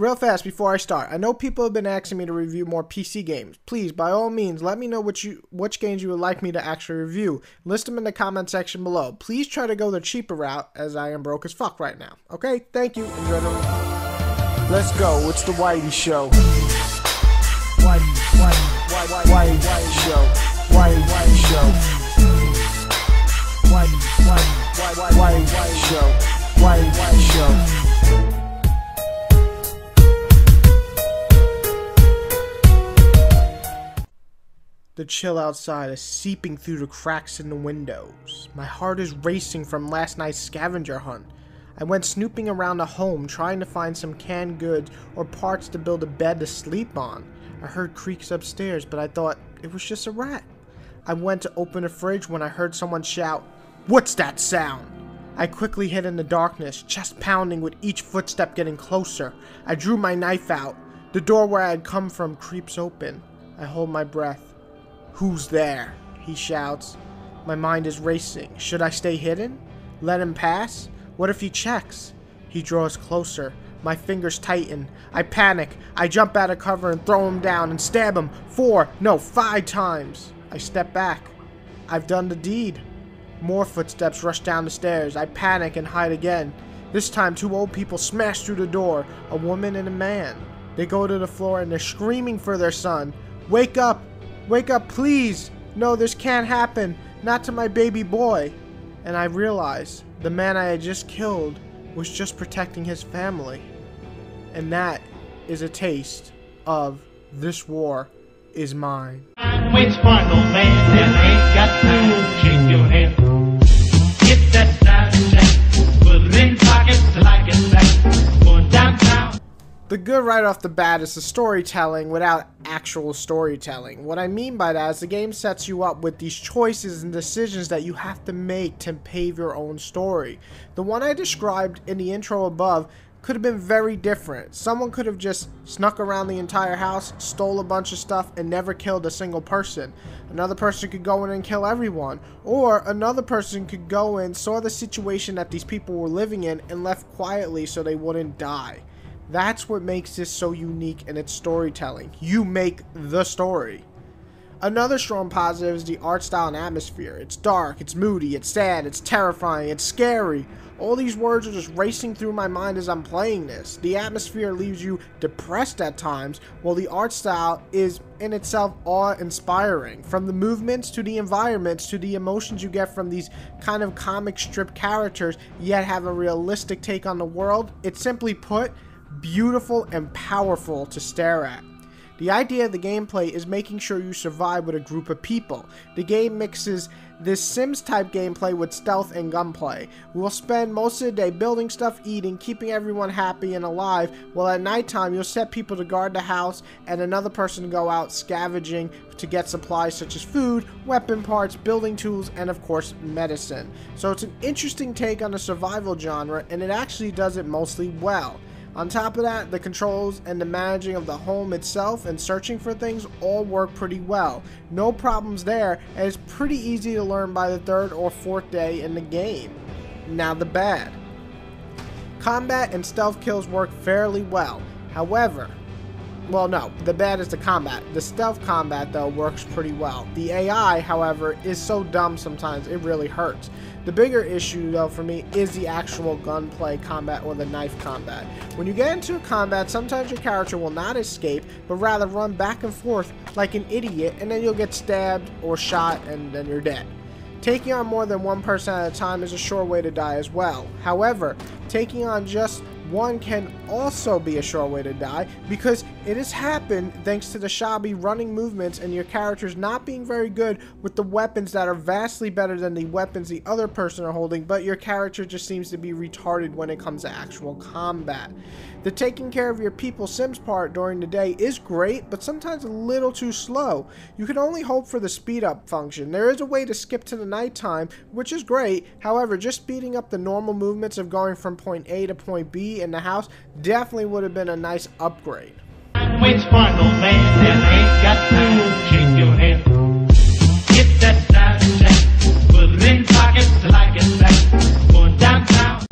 Real fast before I start, I know people have been asking me to review more PC games. Please, by all means, let me know which games you would like me to actually review. List them in the comment section below. Please try to go the cheaper route, as I am broke as fuck right now. Okay, thank you. Enjoy the review. Let's go. It's the Whitey Show. Whitey Show. Whitey Show. Whitey Show. Whitey Show. The chill outside is seeping through the cracks in the windows. My heart is racing from last night's scavenger hunt. I went snooping around the home trying to find some canned goods or parts to build a bed to sleep on. I heard creaks upstairs, but I thought it was just a rat. I went to open the fridge when I heard someone shout, "What's that sound?" I quickly hid in the darkness, chest pounding with each footstep getting closer. I drew my knife out. The door where I had come from creeps open. I hold my breath. "Who's there?" he shouts. My mind is racing. Should I stay hidden? Let him pass? What if he checks? He draws closer. My fingers tighten. I panic. I jump out of cover and throw him down and stab him 5 times. I step back. I've done the deed. More footsteps rush down the stairs. I panic and hide again. This time 2 old people smash through the door, a woman and a man. They go to the floor and they're screaming for their son. "Wake up! Wake up, please! No, this can't happen! Not to my baby boy!" And I realize the man I had just killed was just protecting his family. And that is a taste of This War Is Mine. Waits for no man, and ain't got time to shake your head. Get that side check, put it in pockets till I get back. Going downtown. The good right off the bat is the storytelling without actual storytelling. What I mean by that is the game sets you up with these choices and decisions that you have to make to pave your own story. The one I described in the intro above could have been very different. Someone could have just snuck around the entire house, stole a bunch of stuff, and never killed a single person. Another person could go in and kill everyone. Or another person could go in, saw the situation that these people were living in, and left quietly so they wouldn't die. That's what makes this so unique in its storytelling. You make the story. Another strong positive is the art style and atmosphere. It's dark, it's moody, it's sad, it's terrifying, it's scary. All these words are just racing through my mind as I'm playing this. The atmosphere leaves you depressed at times, while the art style is in itself awe-inspiring. From the movements to the environments to the emotions you get from these kind of comic strip characters, yet have a realistic take on the world. It's simply put, beautiful and powerful to stare at. The idea of the gameplay is making sure you survive with a group of people. The game mixes this Sims type gameplay with stealth and gunplay. We'll spend most of the day building stuff, eating, keeping everyone happy and alive, while at nighttime you'll set people to guard the house and another person to go out scavenging to get supplies such as food, weapon parts, building tools, and of course medicine. So it's an interesting take on the survival genre, and it actually does it mostly well. On top of that, the controls and the managing of the home itself and searching for things all work pretty well. No problems there, and it's pretty easy to learn by the 3rd or 4th day in the game. Now the bad. Combat and stealth kills work fairly well. However, well, no, the bad is the combat. The stealth combat, though, works pretty well. The AI, however, is so dumb sometimes it really hurts. The bigger issue, though, for me, is the actual gunplay combat or the knife combat. When you get into combat, sometimes your character will not escape, but rather run back and forth like an idiot, and then you'll get stabbed or shot, and then you're dead. Taking on more than one person at a time is a sure way to die as well. However, taking on just one can also be a sure way to die, because it has happened thanks to the shabby running movements and your characters not being very good with the weapons that are vastly better than the weapons the other person are holding, but your character just seems to be retarded when it comes to actual combat. The taking care of your people Sims part during the day is great, but sometimes a little too slow. You can only hope for the speed up function. There is a way to skip to the nighttime, which is great. However, just speeding up the normal movements of going from point A to point B in the house definitely would have been a nice upgrade. Waits for no man, and ain't got time to shake your head. Get that side check, put it in pockets till I get back. Going downtown.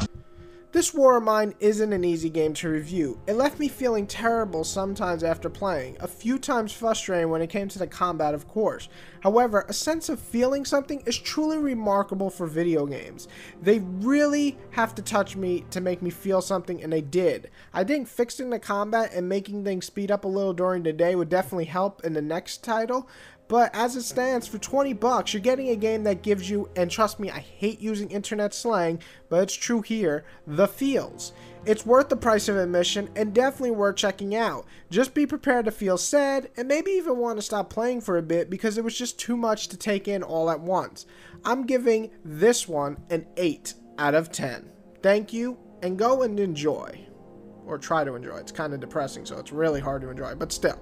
This War of Mine isn't an easy game to review. It left me feeling terrible sometimes after playing, a few times frustrating when it came to the combat of course. However, a sense of feeling something is truly remarkable for video games. They really have to touch me to make me feel something, and they did. I think fixing the combat and making things speed up a little during the day would definitely help in the next title. But as it stands, for 20 bucks, you're getting a game that gives you, and trust me, I hate using internet slang, but it's true here, the feels. It's worth the price of admission and definitely worth checking out. Just be prepared to feel sad and maybe even want to stop playing for a bit because it was just too much to take in all at once. I'm giving this one an 8 out of 10. Thank you, and go and enjoy. Or try to enjoy. It's kind of depressing, so it's really hard to enjoy, but still.